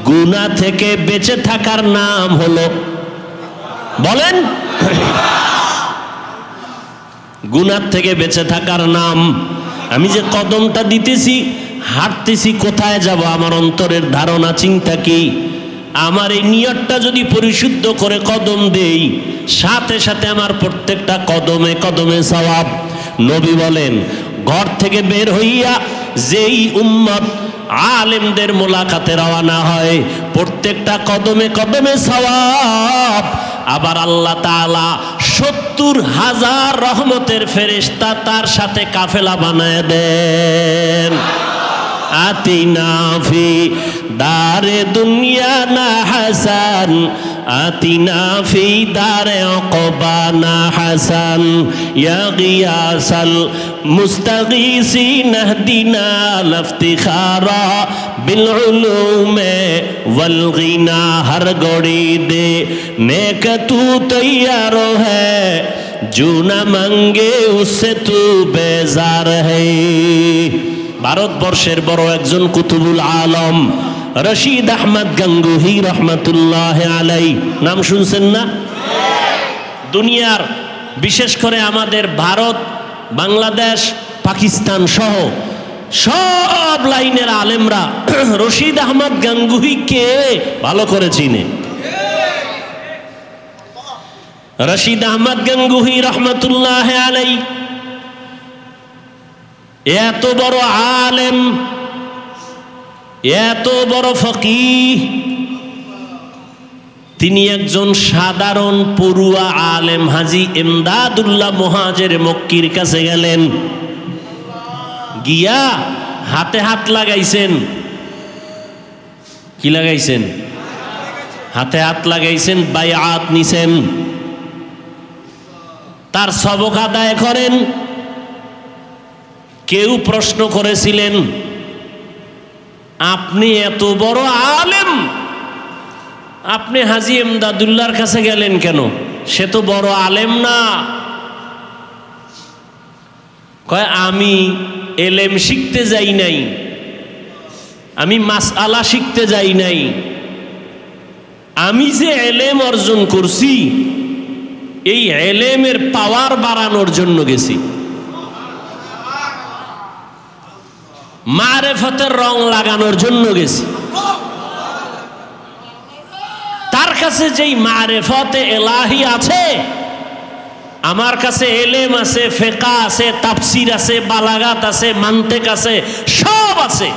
গুনাহ থেকে বেঁচে থাকার নাম হলো, বলেন, গুনাহ থেকে বেঁচে থাকার নাম। আমি যে কদমটা দিতেছি, হাঁটতেছি, কোথায় যাব, আমার অন্তরের ধারণা চিন্তা কি? আমার এই নিয়তটা যদি পরিশুদ্ধ করে কদম দেই, সাথে সাথে আমার প্রত্যেকটা কদমে কদমে সওয়াব। নবী বলেন, ঘর থেকে বের হইয়া যেই উম্মত আলেমদের মোলাকাতে রওনা হয়, প্রত্যেকটা কদমে কদমে সওয়াব। আবার আল্লাহ তাআলা 70,000 রহমতের ফেরেশতা তার সাথে কাফেলা বানায় দেন। আতিনা ফি দারে দুনিয়া না হাসান আতিনা ফি দারে উকবা না হাসান ইয়া গিয়াসাল মুস্তাগীসিন ইহদিনা লফতিখারা বিল উলুমে ওয়াল গিনা হর গড়ি দে নেক তু তৈয়ার হ্যায় जो न मांगे उससे तू बेजार है। ভারতবর্ষের বড় একজন কুতুবুল আলম রশিদ আহমদ গাঙ্গুহি রহমাতুল্লাহ আলাই, নাম শুনছেন না? দুনিয়ার বিশেষ করে আমাদের ভারত, বাংলাদেশ, পাকিস্তান সহ সব লাইনের আলেমরা রশিদ আহমদ গাঙ্গুহিকে ভালো করে চিনে। রশিদ আহমদ গাঙ্গুহি রহমতুল্লাহ আলাই এত বড় আলেম, এত বড় ফকিহ, তিনি একজন সাধারণ পড়ুয়া আলেম হাজী ইমদাদুল্লাহ মুহাজির মক্কির কাছে গেলেন, গিয়া হাতে হাত লাগাইছেন। কি লাগাইছেন? হাতে হাত লাগাইছেন, বায়াত নিছেন, তার সবক আদায় করেন। কেউ প্রশ্ন করেছিলেন, আপনি এত বড় আলেম, আপনি হাজী ইমদাদুল্লাহর কাছে গেলেন কেন? সে তো বড় আলেম না। কয়, আমি এলেম শিখতে যাই নাই, আমি মাসআলা শিখতে যাই নাই, আমি যে এলেম অর্জন করছি এই এলেমের পাওয়ার বাড়ানোর জন্য গেছি, মারেফতের রং লাগানোর জন্য গেছি। তার কাছে যেই মারেফতে এলাহি আছে, আমার কাছে এলেম আছে, ফিকহ আছে, তাফসীর আছে, বালাগাত আছে, মান্তিক আছে, সব আছে,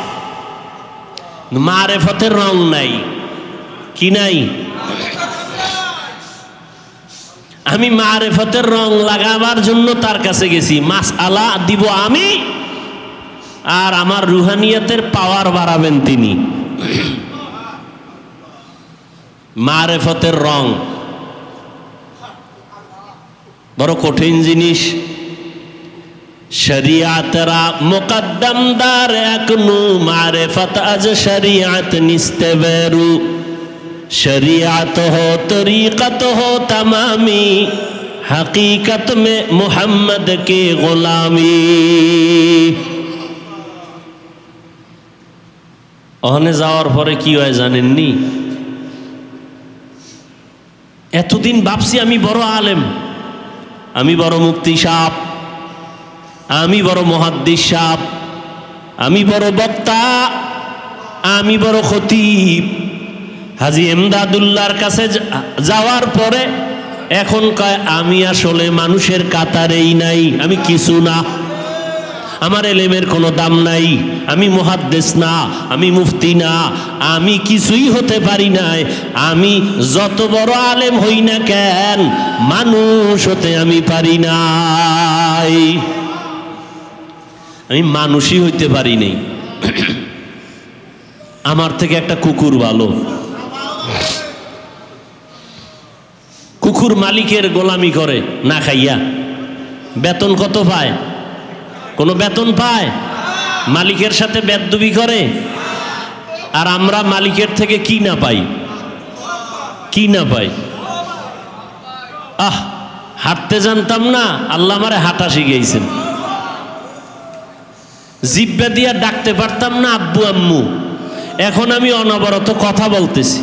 মারেফতের রং নাই। কি নাই? আমি মারেফতের রং লাগাবার জন্য তার কাছে গেছি, মাসআলা দিব আমি, আর আমার রুহানিয়াতের পাওয়ার বাড়াবেন তিনি। মারেফতের রং বড় কঠিন জিনিস। শরিয়াতরা মুকদ্দমদার একনু মারেফত আজ শরিয়াত নিস্তে বেরু, शरीअत हो तरीक़त हो तमामी, हकीकत में मोहम्मद की गुलामी। ওখানে যাওয়ার পরে কি হয় জানেননি? এতদিন ভাবছি আমি বড় আলেম, আমি বড় মুফতি সাহেব, আমি বড় মুহাদ্দিস সাহেব, আমি বড় বক্তা, আমি বড় খতিব। হাজী ইমদাদুল্লাহর কাছে যাওয়ার পরে এখন কয়, আমি আসলে মানুষের কাতারেই নাই, আমি কিছু না, আমার এলেমের কোনো দাম নাই, আমি মুহাদ্দিস না, আমি মুফতি না, আমি কিছুই হতে পারি নাই, আমি যত বড় আলেম হই না কেন মানুষ হতে আমি পারি নাই, আমি মানুষই হইতে পারি নাই। আমার থেকে একটা কুকুর ভালো। কুকুর মালিকের গোলামি করে না খাইয়া, বেতন কত পায়? কোনো বেতন পায়? মালিকের সাথে বেদবি করে। আর আমরা মালিকের থেকে কি না পাই? কি না পাই? হাঁটতে জানতাম না, আল্লাহ আমারে হাঁটা শিখিয়েছেন। জিব্বা দিয়া ডাকতে পারতাম না আব্বু আম্মু, এখন আমি অনবরত কথা বলতেছি,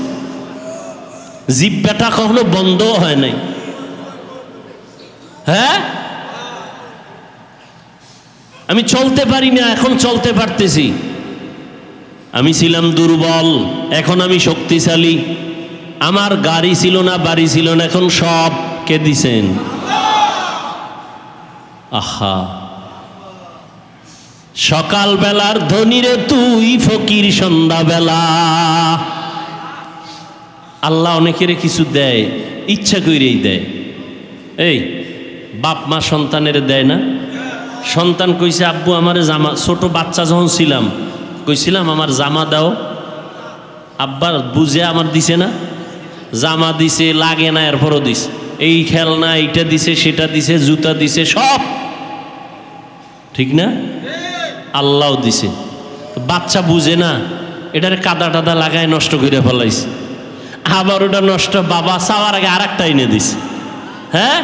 জিব্বাটা কখনো বন্ধ হয় নাই। হ্যাঁ, আমি চলতে পারি না, এখন চলতে পারতেছি। আমি ছিলাম দুর্বল, এখন আমি শক্তিশালী। আমার গাড়ি ছিল না, বাড়ি ছিল না, এখন সব কে দিছেন? আহা, সকাল বেলার ধনীরে তুই ফকির সন্ধ্যাবেলা। আল্লাহ অনেকের কিছু দেয়, ইচ্ছা করেই দেয়। এই বাপ মা সন্তানের দেয় না? সন্তান কইছে, আব্বু আমারে জামা, ছোট বাচ্চা যখন ছিলাম কইছিলাম আমার জামা দাও, আব্বা বুঝে আমার দিছে না, জামা দিছে লাগে না, এরপরও দিছে, এই খেলনা এইটা দিছে সেটা দিছে, জুতা দিছে, সব ঠিক না, আল্লাহও দিছে। বাচ্চা বুঝে না, এটার কাদা টাদা লাগায় নষ্ট করে ফেলাইছে, আবার ওটা নষ্ট বাবা চাওয়ার আগে আর একটা এনে দিছে। হ্যাঁ,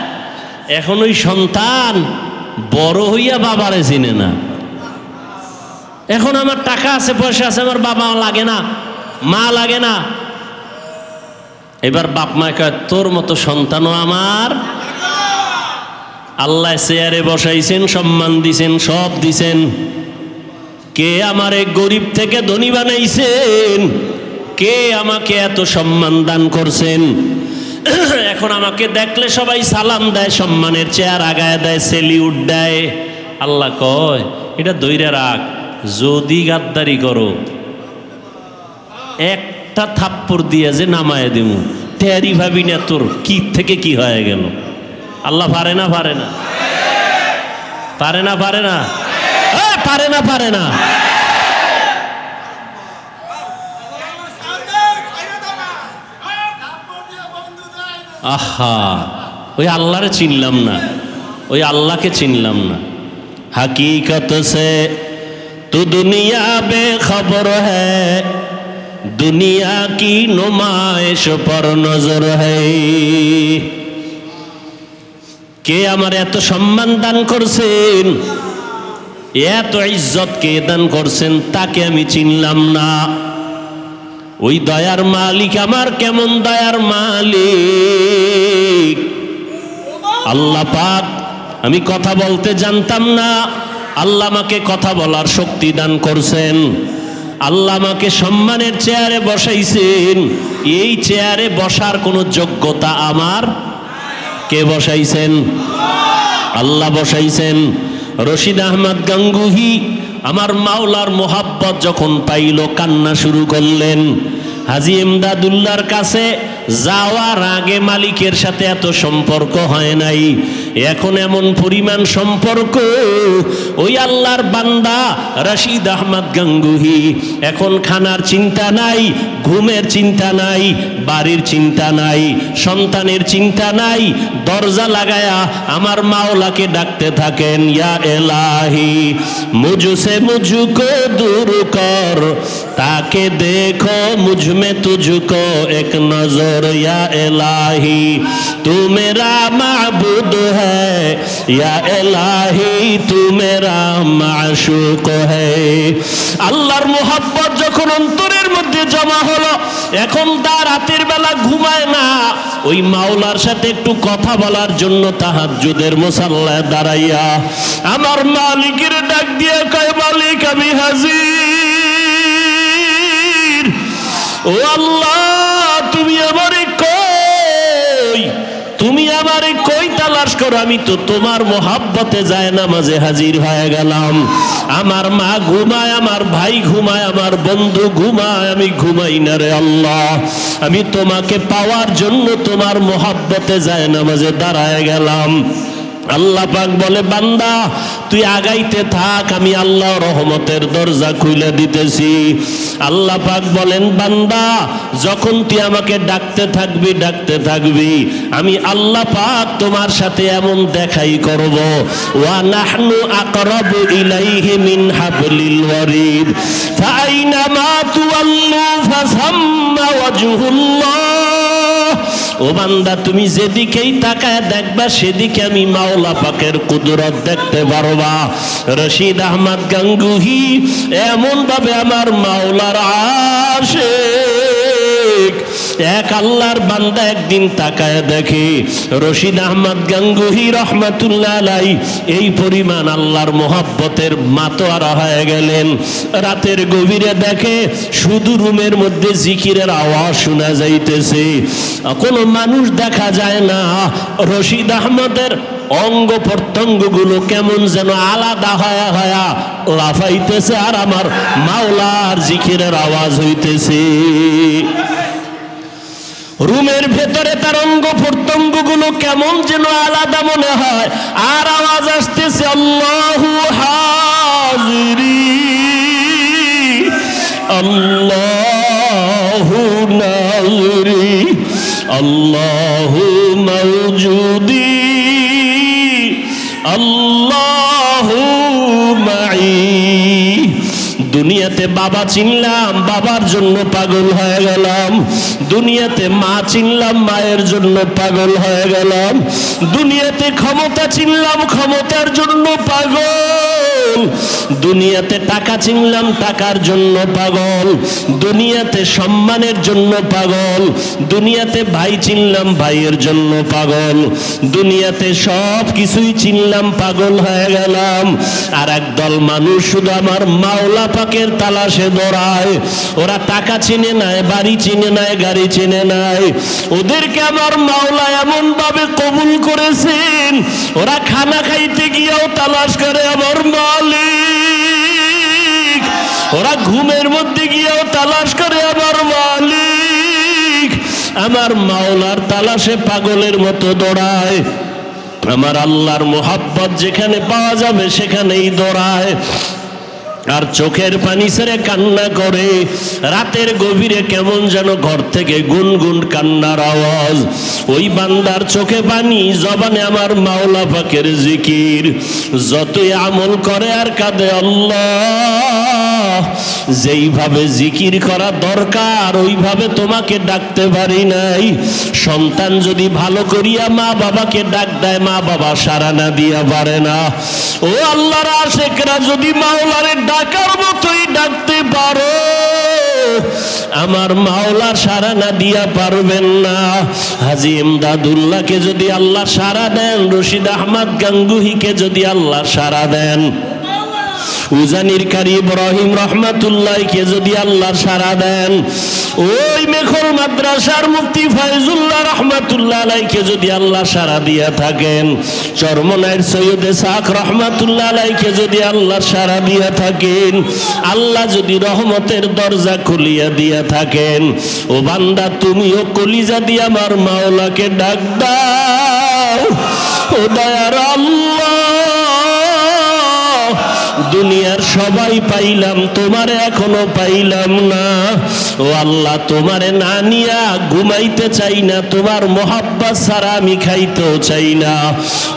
এখন ওই সন্তান বড় হইয়া বাবারে চিনে না। এখন আমার টাকা আছে, পয়সা আছে, আমার বাবা লাগে না, মা লাগে না। এবার বাপ মা কয় তোর মতো সন্তানও আমার আল্লাহ চেয়ারে বসাইছেন, সম্মান দিছেন, সব দিছেন। কে আমারে গরিব থেকে ধনী বানাইছেন, কে আমাকে এত সম্মান দান করছেন। এখন আমাকে দেখলে সবাই সালাম দেয়, সম্মানের চেয়ার আগায় দেয়, সেলিউট দেয়। আল্লাহ কয় এটা দইরা রাখ, যদি গাদ্দারি করো একটা থাপ্পড় দিয়ে যে নামায় দেবো, তেরি ভাবি না তোর কি থেকে কি হয়ে গেল। আল্লাহ পারে না, পারে না, পারে না, পারে না, পারে না, পারে না। আহা, ওই আল্লাহরে চিনলাম না, ওই আল্লাহকে চিনলাম না। हकीकत से तू दुनिया बेखबर है, दुनिया की नुमाइश पर नजर है। কে আমার এত সম্মান দান করছেন, এত ইজ্জত কে দান করছেন, তাকে আমি চিনলাম না। ওই দয়ার মালিক আমার কেমন দয়ার মালিক আল্লাহ পাক। আমি কথা বলতে জানতাম না, আল্লাহ আমাকে কথা বলার শক্তি দান করছেন। আল্লাহ আমাকে সম্মানের চেয়ারে বসাইছেন। এই চেয়ারে বসার কোনো যোগ্যতা আমার, কে বসাইছেন? আল্লাহ বসাইছেন। রশিদ আহমদ গাঙ্গুহি আমার মাওলার মোহাব্বত যখন পাইল, কান্না শুরু করলেন। হাজী ইমদাদুল্লাহর কাছে যাওয়ার আগে মালিকের সাথে এত সম্পর্ক হয় নাই, এখন এমন পরিমাণ সম্পর্ক। ওই আল্লাহর বান্দা রশিদ আহমদ গাঙ্গুহি এখন খানার চিন্তা নাই, ঘুমের চিন্তা নাই, বাড়ির চিন্তা নাই, সন্তানের চিন্তা নাই। দরজা লাগায়া আমার মাওলাকে ডাকতে থাকেন, ইয়া এলাহি মুঝসে মুঝকো দূর কর, তাকে দেখো মুঝ में तुझको एक नजर, या इलाही तू मेरा माबूद है, या इलाही तू मेरा माशूक है। আল্লাহর মোহাব্বত যখন অন্তরের মধ্যে জমা হলো, এখন তার রাতের বেলা ঘুমায় না, ওই মাওলার সাথে একটু কথা বলার জন্য তাহাজ্জুদের মুসাল্লায় দাঁড়াইয়া আমার মালিকের ডাক দিয়ে কয়, মালিক আমি হাজির। ও আল্লাহ, তুমি আমারে কই, তুমি আমারে কই তালাশ করো, আমি তো তোমার মোহাব্বতে যায় না মাঝে হাজির হয়ে গেলাম। আমার মা ঘুমায়, আমার ভাই ঘুমায়, আমার বন্ধু ঘুমায়, আমি ঘুমাই না রে আল্লাহ। আমি তোমাকে পাওয়ার জন্য তোমার মোহাব্বতে যায় না মাঝে দাঁড়ায় গেলাম। আল্লাহ পাক বলে, বান্দা তুই আগাইতে থাক, আমি আল্লাহ রহমতের দরজা খুলে দিতেছি। আল্লাহ পাক বলেন, বান্দা যখন তুই আমাকে ডাকতে থাকবি, ডাকতে থাকবি, আমি আল্লাহ পাক তোমার সাথে এমন দেখাই করব। ওয়া নাহনু আকরাবু ইলাইহি মিন হাবলিল ওয়ারিদ, ফাআইনামা তুওয়াল্লু ফাসাম্মা ওয়াজহুল্লাহ। ও বান্দা, তুমি যেদিকেই তাকায় দেখবা, সেদিকে আমি মাওলা পাকের কুদরত দেখতে পারবা। রশিদ আহমদ গাঙ্গুহি এমন ভাবে আমার মাওলার আশিক। এক আল্লাহর বান্দা একদিন তাকায় দেখে রশিদ আহমদ গাঙ্গুহি রহমাতুল্লাহ আলাইহি এই পরিমাণ আল্লাহর মোহাব্বতের মাতোয়ারা হয়ে গেলেন। রাতের গভীরে দেখে শুধু রুমের মধ্যে জিকিরের আওয়াজ শোনা যাইতেছে, কোনো মানুষ দেখা যায় না। রশিদ আহমদের অঙ্গ প্রত্যঙ্গ গুলো কেমন যেন আলাদা হয়া হয়া লাফাইতেছে, আর আমার মাওলার জিকিরের আওয়াজ হইতেছে। রুমের ভেতরে তার অঙ্গ প্রত্যঙ্গ গুলো কেমন যেন আলাদা মনে হয়, আর আওয়াজ আসতেছে, আল্লাহু হাজিরি আল্লাহু নাযরি আল্লাহু মাওজুদি আল্লাহু মাই। দুনিয়াতে বাবা চিনলাম, বাবার জন্য পাগল হয়ে গেলাম। দুনিয়াতে মা চিনলাম, মায়ের জন্য পাগল হয়ে গেলাম। দুনিয়াতে ক্ষমতা চিনলাম, ক্ষমতার জন্য পাগল। দুনিয়াতে টাকা চিনলাম, টাকার জন্য পাগল। দুনিয়াতে সম্মানের জন্য পাগল। দুনিয়াতে ভাই চিনলাম, ভাইয়ের জন্য পাগল। দুনিয়াতে সব কিছুই চিনলাম, পাগল হয়ে গেলাম। আর একদল মানুষ শুধু আমার মাওলা পাকের তালাশে দৌড়ায়। ওরা টাকা চিনে নাই, বাড়ি চিনে নাই, গাড়ি চিনে নাই। ওদেরকে আমার মাওলা এমন ভাবে কবুল করেছেন, ওরা খানা খাইতে গিয়েও তালাশ করে আমার মালিক। ওরা ঘুমের মধ্যে গিয়েও তালাশ করে আমার মালিক। আমার মাওলার তালাশে পাগলের মতো দৌড়ায়। আমার আল্লাহর মোহাব্বত যেখানে পাওয়া যাবে সেখানেই দৌড়ায়। আর চোখের পানি ছেড়ে কান্না করে। রাতের গভীরে কেমন যেন ঘর থেকে গুনগুন কান্নার আওয়াজ। ওই বান্দার চোখে পানি, জবানে আমার মাওলা পাকের জিকির। যতই আমল করে আর কাঁদে আল্লাহ, যেইভাবে জিকির করা দরকার ওইভাবে তোমাকে ডাকতে পারি নাই। সন্তান যদি ভালো করিয়া মা বাবাকে ডাক দেয়, মা বাবা সাড়া না দিয়া পারে না। ও আল্লাহর আশিকরা যদি মাওলারে ডাকার মতোই ডাকতে পারো, আমার মাওলা সাড়া না দিয়া পারবেন না। হাজী ইমদাদুল্লাহকে যদি আল্লাহ সাড়া দেন, রশিদ আহমদ গাঙ্গুহিকে যদি আল্লাহ সাড়া দেন, উজানির কারি ইব্রাহিম রহমাতুল্লাহকে যদি আল্লাহ সাড়া দেন, ওই মেখল মাদ্রাসার মুফতি ফায়জুল্লাহ রহমাতুল্লাহ আলাইকে যদি আল্লাহ সাড়া দিয়া থাকেন, চরমনাইর সৈয়দ ইসহাক রহমাতুল্লাহ আলাইকে যদি আল্লাহ সাড়া দিয়া থাকেন, আল্লাহ যদি রহমতের দরজা খুলিয়া দিয়া থাকেন, ও বান্দা তুমিও কলিজা দিয়ে আমার মাওলাকে ডাক দাও। ও দয়ার আল্লাহ, দুনিয়ার সবাই পাইলাম, তোমারে এখনো পাইলাম না। ও আল্লাহ, তোমারে না নিয়া ঘুমাইতে চাই না, তোমার মোহাব্বত ছাড়া আমি খাইতেও চাই না।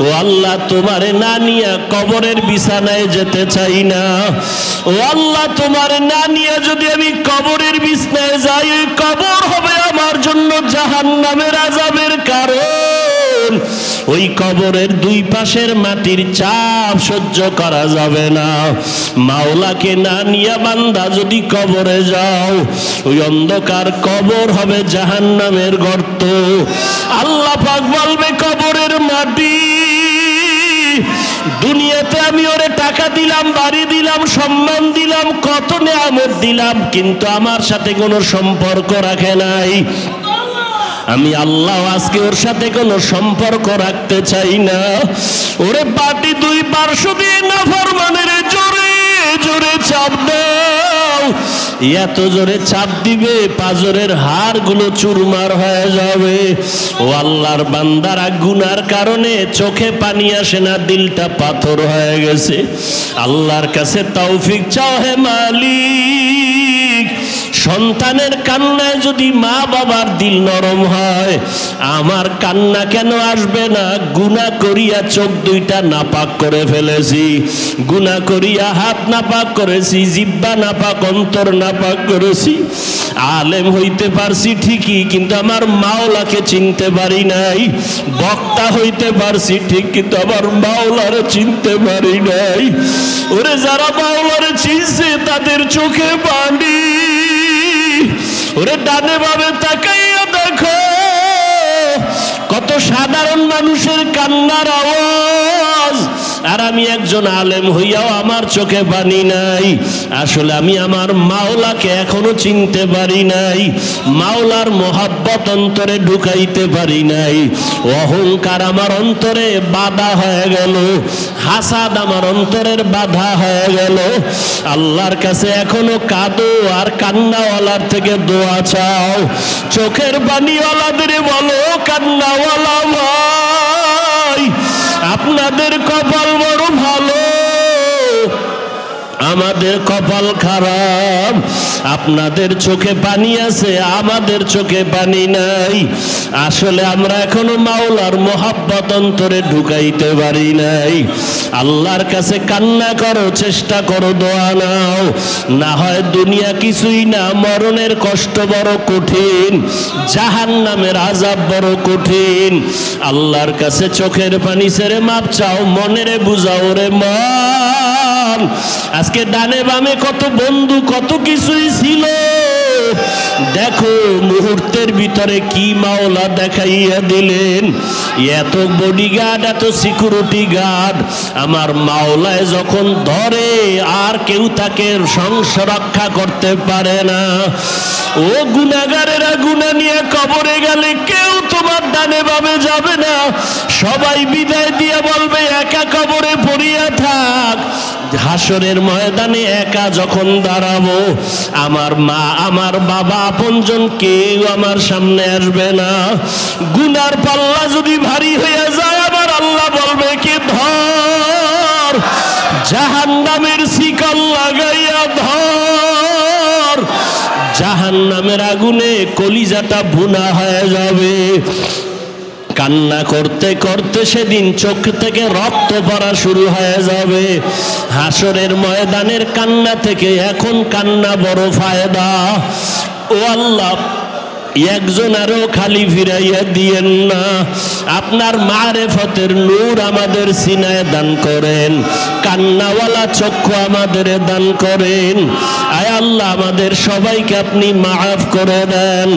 ও আল্লাহ, তোমারে না নিয়া কবরের বিছানায় যেতে চাই না। ও আল্লাহ, তোমারে না নিয়া যদি আমি কবরের বিছানায় যাই, ওই কবর হবে আমার জন্য জাহান্নামের আযাবের কারণ। ওই কবরের দুই পাশের মাটির চাপ সহ্য করা যাবে না। মাওলাকে না নিয়া বান্দা যদি কবরে যাও, ওই অন্ধকার কবর হবে জাহান্নামের গর্ত। আল্লাহ পাক বলবে, কবরের মাটি, দুনিয়াতে আমি ওরে টাকা দিলাম, বাড়ি দিলাম, সম্মান দিলাম, কত নেয়ামত দিলাম, কিন্তু আমার সাথে কোনো সম্পর্ক রাখে নাই। আমি আল্লাহ আজকে ওর সাথে কোনো সম্পর্ক রাখতে চাই না। ওরে বাটি দুই পার্শ্ব দিয়ে নাফরমানের জোরে জোরে চাপ দাও। এত জোরে চাপ দিবে পাজরের হাড়গুলো চুরমার হয়ে যাবে। ও আল্লাহর বান্দারা গুনার কারণে চোখে পানি আসে না, দিলটা পাথর হয়ে গেছে। আল্লাহর কাছে তৌফিক চাও হে মালিক। সন্তানের কান্নায় যদি মা বাবার দিল নরম হয়, আমার কান্না কেন আসবে না? গুনাহ করিয়া চোখ দুইটা নাপাক করে ফেলেছি, গুনাহ করিয়া হাত নাপাক করেছি, জিহ্বা নাপাক, অন্তর নাপাক করেছি। আলেম হইতে পারছি ঠিকই, কিন্তু আমার মাওলাকে চিনতে পারি নাই। বক্তা হইতে পারছি ঠিক, কিন্তু আমার মাওলারে চিনতে পারি নাই। ওরে যারা মাওলারে চিনছে তাদের চোখে পানি। ওরে ডানে বামে তাকাইয়া দেখো, কত সাধারণ মানুষের কান্নার আওয়াজ। আর আমি একজন আলেম হইয়াও আমার চোখে পানি নাই। আসলে আমি আমার মাওলাকে এখনো চিনতে পারি নাই, মাওলার মোহাব্বত অন্তরে ঢুকাইতে পারি নাই। অহংকার আমার অন্তরে বাধা হয়ে গেল, হাসাদ আমার অন্তরের বাধা হয়ে গেল। আল্লাহর কাছে এখনো কাঁদো আর কান্নাওয়ালার থেকে দোয়া চাও। চোখের পানিওয়ালাদের বলো, কান্নাওয়ালা ভাই, আপনাদের কপাল বড় ভালো। আমাদের কপাল খারাপ। আপনাদের চোখে পানি আছে, আমাদের চোখে পানি নাই। আসলে আমরা এখনো মাওলার মোহাব্বত অন্তরে ঢুকাইতে পারি নাই। আল্লাহর কাছে কান্না করো, চেষ্টা করো, দোয়া নাও। না হয় দুনিয়া কিছুই না, মরণের কষ্ট বড় কঠিন, জাহান্নামের আযাব বড় কঠিন। আল্লাহর কাছে চোখের পানি ছেড়ে মাপ চাও, মনেরে বুঝাও রে মন। আজকে ডানে বামে কত বন্ধু, কত কিছুই ছিল, দেখো মুহূর্তের ভিতরে কি মাওলা দেখাইয়া দিলেন। এত বডিগার্ড, এত সিকিউরিটি গার্ড, আমার মাওলায় যখন ধরে আর কেউ তাকে রক্ষা করতে পারে না। ও গুনাহগারেরা, গুনাহ নিয়ে কবরে গেলে কেউ তোমার ডানে বামে যাবে না, সবাই বিদায় দিয়ে বলবে একা কবরে পড়িয়া থাক। হাসরের ময়দানে একা যখন দাঁড়াবো, আমার মা, আমার বাবা, আপনজন কেউ আমার সামনে আসবে না। গুনার পাল্লা যদি ভারী হয়ে যায়, আমার আল্লাহ বলবে কি ধর, জাহান্নামের শিকল লাগাইয়া ধর। জাহান্নামের আগুনে কলিজাটা ভুনা হয়ে যাবে। কান্না করতে করতে সেদিন চোখ থেকে রক্ত পড়া শুরু হয়ে যাবে। হাসরের ময়দানের কান্না থেকে এখন কান্না বড় ফায়দা। ও আল্লাহ, একজন আরো খালি ফিরাইয়া দিয়েন না। আপনার মারেফতের নূর আমাদের সিনায় দান করেন, কান্নাওয়ালা চক্ষু আমাদের দান করেন। আয় আল্লাহ, আমাদের সবাইকে আপনি মাফ করে দেন।